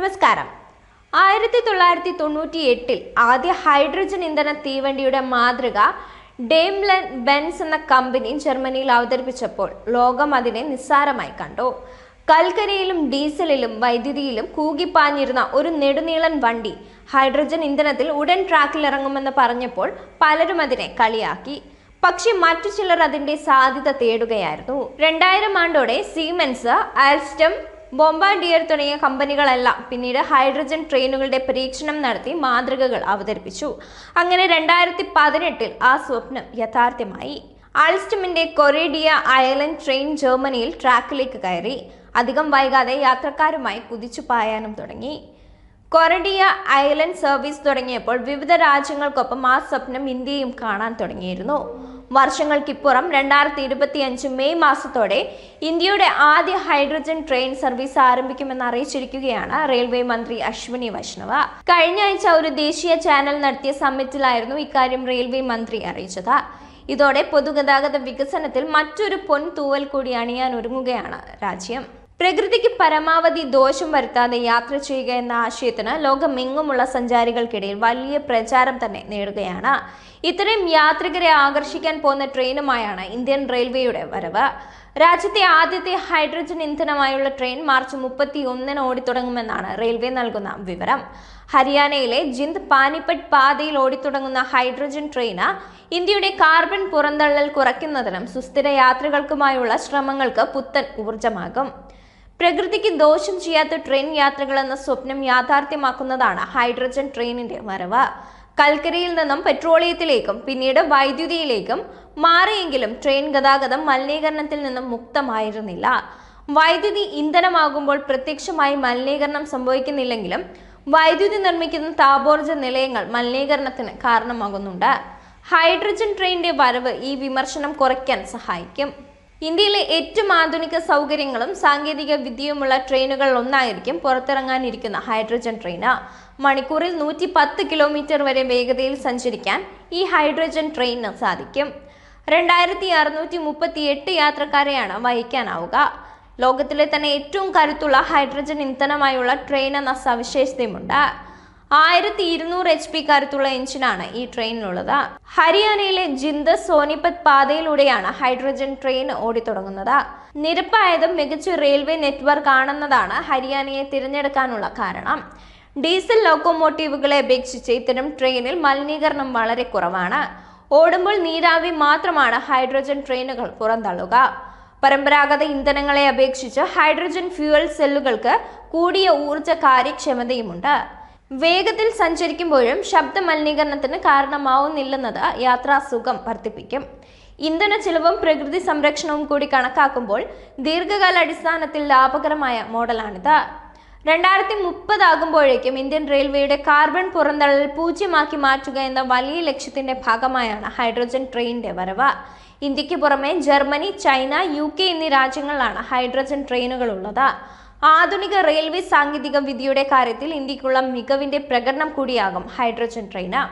നമസ്കാരം. 1998 ആദ്യ ഹൈഡ്രജൻ ഇന്ധന തീവണ്ടിയുടെ മാതൃക ഡെയിംലർ ബെൻസ് എന്ന കമ്പനി ജർമ്മനിയിൽ അവതരിപ്പിച്ചപ്പോൾ ലോകം അതിനെ നിസ്സാരമായി കണ്ടു. കൽക്കരിയിലും ഡീസലിലും വൈദ്യുതിയിലും കൂകിപ്പാഞ്ഞിരുന്ന ഒരു നെടുനീളൻ വണ്ടി ഹൈഡ്രജൻ ഇന്ധനത്തിൽ ഉടൻ ട്രാക്കിൽ ഇറങ്ങുമെന്ന് പറഞ്ഞപ്പോൾ പലരും അതിനെ കളിയാക്കി. പക്ഷെ മറ്റു ചിലർ അതിന്റെ സാധ്യത തേടുകയായിരുന്നു. 2000 ആണ്ടോടെ സീമെൻസ്, ആൽസ്റ്റം, ബോംബാർഡിയർ തുടങ്ങിയ കമ്പനികളെല്ലാം പിന്നീട് ഹൈഡ്രജൻ ട്രെയിനുകളുടെ പരീക്ഷണം നടത്തി മാതൃകകൾ അവതരിപ്പിച്ചു. അങ്ങനെ 2018 ആ സ്വപ്നം യാഥാർത്ഥ്യമായി. ആൽസ്റ്റമിന്റെ കൊറേഡിയ ഐലൻഡ് ട്രെയിൻ ജർമ്മനിയിൽ ട്രാക്കിലേക്ക് കയറി. അധികം വൈകാതെ യാത്രക്കാരുമായി കുതിച്ചു പായാനും തുടങ്ങി. കൊറേഡിയ ഐലൻഡ് സർവീസ് തുടങ്ങിയപ്പോൾ വിവിധ രാജ്യങ്ങൾക്കൊപ്പം ആ സ്വപ്നം ഇന്ത്യയും കാണാൻ തുടങ്ങിയിരുന്നു. വർഷങ്ങൾക്കിപ്പുറം 2025 മെയ് മാസത്തോടെ ഇന്ത്യയുടെ ആദ്യ ഹൈഡ്രജൻ ട്രെയിൻ സർവീസ് ആരംഭിക്കുമെന്ന് അറിയിച്ചിരിക്കുകയാണ് റെയിൽവേ മന്ത്രി അശ്വിനി വൈഷ്ണവ്. കഴിഞ്ഞ ആഴ്ച ഒരു ദേശീയ ചാനൽ നടത്തിയ സമ്മിറ്റിലായിരുന്നു ഇക്കാര്യം റെയിൽവേ മന്ത്രി അറിയിച്ചത്. ഇതോടെ പൊതുഗതാഗത വികസനത്തിൽ മറ്റൊരു പൊൻതൂവൽ കൂടി അണിയാൻ ഒരുങ്ങുകയാണ് രാജ്യം. പ്രകൃതിക്ക് പരമാവധി ദോഷം വരുത്താതെ യാത്ര ചെയ്യുക എന്ന ആശയത്തിന് ലോകമെങ്ങുമുള്ള സഞ്ചാരികൾക്കിടയിൽ വലിയ പ്രചാരം തന്നെ നേടുകയാണ്. ഇത്തരം യാത്രികരെ ആകർഷിക്കാൻ പോകുന്ന ട്രെയിനുമായാണ് ഇന്ത്യൻ റെയിൽവേയുടെ വരവ്. രാജ്യത്തെ ആദ്യത്തെ ഹൈഡ്രജൻ ഇന്ധനമായുള്ള ട്രെയിൻ മാർച്ച് 31 ഓടിത്തുടങ്ങുമെന്നാണ് റെയിൽവേ നൽകുന്ന വിവരം. ഹരിയാനയിലെ ജിന്ദ് പാനിപ്പട്ട് പാതയിൽ ഓടിത്തുടങ്ങുന്ന ഹൈഡ്രജൻ ട്രെയിന് ഇന്ത്യയുടെ കാർബൺ പുറന്തള്ളൽ കുറയ്ക്കുന്നതിനും സുസ്ഥിര യാത്രകൾക്കുമായുള്ള ശ്രമങ്ങൾക്ക് പുത്തൻ ഊർജമാകും. പ്രകൃതിക്ക് ദോഷം ചെയ്യാത്ത ട്രെയിൻ യാത്രകൾ എന്ന സ്വപ്നം യാഥാർത്ഥ്യമാക്കുന്നതാണ് ഹൈഡ്രജൻ ട്രെയിനിന്റെ വരവ്. കൽക്കരിയിൽ നിന്നും പെട്രോളിയത്തിലേക്കും പിന്നീട് വൈദ്യുതിയിലേക്കും മാറിയെങ്കിലും ട്രെയിൻ ഗതാഗതം മലിനീകരണത്തിൽ നിന്നും മുക്തമായിരുന്നില്ല. വൈദ്യുതി ഇന്ധനമാകുമ്പോൾ പ്രത്യക്ഷമായി മലിനീകരണം സംഭവിക്കുന്നില്ലെങ്കിലും വൈദ്യുതി നിർമ്മിക്കുന്ന താപോർജ്ജ നിലയങ്ങൾ മലിനീകരണത്തിന് കാരണമാകുന്നുണ്ട്. ഹൈഡ്രജൻ ട്രെയിനിന്റെ വരവ് ഈ വിമർശനം കുറയ്ക്കാൻ സഹായിക്കും. ഇന്ത്യയിലെ ഏറ്റവും ആധുനിക സൗകര്യങ്ങളും സാങ്കേതിക വിദ്യയുമുള്ള ട്രെയിനുകളിൽ ഒന്നായിരിക്കും പുറത്തിറങ്ങാനിരിക്കുന്ന ഹൈഡ്രജൻ ട്രെയിന്. മണിക്കൂറിൽ 110 കിലോമീറ്റർ വരെ വേഗതയിൽ സഞ്ചരിക്കാൻ ഈ ഹൈഡ്രജൻ ട്രെയിനിന് സാധിക്കും. 2638 യാത്രക്കാരെയാണ് വഹിക്കാനാവുക. ലോകത്തിലെ തന്നെ ഏറ്റവും കരുത്തുള്ള ഹൈഡ്രജൻ ഇന്ധനമായുള്ള ട്രെയിൻ എന്ന സവിശേഷതയുമുണ്ട്. 1200 HP കരുത്തുള്ള എഞ്ചിനാണ് ഈ ട്രെയിനിലുള്ളത്. ഹരിയാനയിലെ ജിന്ദ് സോനിപത്ത് പാതയിലൂടെയാണ് ഹൈഡ്രജൻ ട്രെയിൻ ഓടിത്തുടങ്ങുന്നത്. നിരപ്പായതും മികച്ച റെയിൽവേ നെറ്റ്വർക്ക് ആണെന്നതാണ് ഹരിയാനയെ തിരഞ്ഞെടുക്കാനുള്ള കാരണം. ഡീസൽ ലോക്കോമോട്ടീവുകളെ അപേക്ഷിച്ച് ഇത്തരം ട്രെയിനിൽ മലിനീകരണം വളരെ കുറവാണ്. ഓടുമ്പോൾ നീരാവി മാത്രമാണ് ഹൈഡ്രജൻ ട്രെയിനുകൾ പുറന്തള്ളുക. പരമ്പരാഗത ഇന്ധനങ്ങളെ അപേക്ഷിച്ച് ഹൈഡ്രജൻ ഫ്യൂവൽ സെല്ലുകൾക്ക് കൂടിയ ഊർജ്ജ കാര്യക്ഷമതയുമുണ്ട്. വേഗത്തിൽ സഞ്ചരിക്കുമ്പോഴും ശബ്ദ മലിനീകരണത്തിന് കാരണമാവുന്നില്ലെന്നത് യാത്രാസുഖം വർദ്ധിപ്പിക്കും. ഇന്ധന ചെലവും പ്രകൃതി സംരക്ഷണവും കൂടി കണക്കാക്കുമ്പോൾ ദീർഘകാലാടിസ്ഥാനത്തിൽ ലാഭകരമായ മോഡലാണിത്. 2030 ആകുമ്പോഴേക്കും ഇന്ത്യൻ റെയിൽവേയുടെ കാർബൺ പുറന്തള്ളൽ 0 മാറ്റുക എന്ന വലിയ ലക്ഷ്യത്തിന്റെ ഭാഗമായാണ് ഹൈഡ്രജൻ ട്രെയിനിന്റെ വരവ്. ഇന്ത്യക്ക് പുറമെ ജർമ്മനി, ചൈന, UK എന്നീ രാജ്യങ്ങളിലാണ് ഹൈഡ്രജൻ ട്രെയിനുകൾ ഉള്ളത്. ആധുനിക റെയിൽവേ സാങ്കേതിക വിദ്യയുടെ കാര്യത്തിൽ ഇന്ത്യക്കുള്ള മികവിന്റെ പ്രകടനം കൂടിയാകും ഹൈഡ്രജൻ ട്രെയിന്.